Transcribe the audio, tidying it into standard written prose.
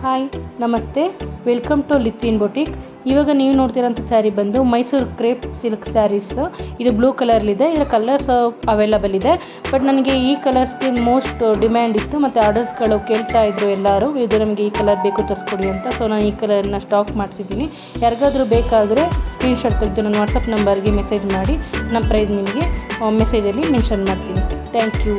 Hi ನಮಸ್ತೆ, welcome to ಲಿತ್ವಿನ್ boutique. ಇವಾಗ ನೀವು ನೋಡ್ತಿರೋಂಥ ಸ್ಯಾರಿ ಬಂದು ಮೈಸೂರು ಕ್ರೇಪ್ ಸಿಲ್ಕ್ ಸ್ಯಾರೀಸ್. ಇದು ಬ್ಲೂ ಕಲರ್ಲಿದೆ. ಇದರ ಕಲರ್ಸ್ ಅವೈಲಬಲ್ ಇದೆ. ಬಟ್ ನನಗೆ ಈ ಕಲರ್ಸ್ಗೆ ಮೋಸ್ಟ್ ಡಿಮ್ಯಾಂಡ್ ಇತ್ತು ಮತ್ತು ಆರ್ಡರ್ಸ್ಗಳು ಕೇಳ್ತಾ ಇದ್ರು ಎಲ್ಲರೂ, ಇದು ನಮಗೆ ಈ ಕಲರ್ ಬೇಕು ತರಿಸ್ಕೊಡಿ ಅಂತ. ಸೊ ನಾನು ಈ ಕಲರ್ನ ಸ್ಟಾಕ್ ಮಾಡಿಸಿದ್ದೀನಿ. ಯಾರಿಗಾದರೂ ಬೇಕಾದರೆ ಸ್ಕ್ರೀನ್ಶಾಟ್ ತೆಗೆದು ನನ್ನ ವಾಟ್ಸಪ್ ನಂಬರ್ಗೆ ಮೆಸೇಜ್ ಮಾಡಿ. ನಮ್ಮ ಪ್ರೈಸ್ ನಿಮಗೆ ಮೆಸೇಜಲ್ಲಿ ಮೆನ್ಷನ್ ಮಾಡ್ತೀನಿ. Thank you.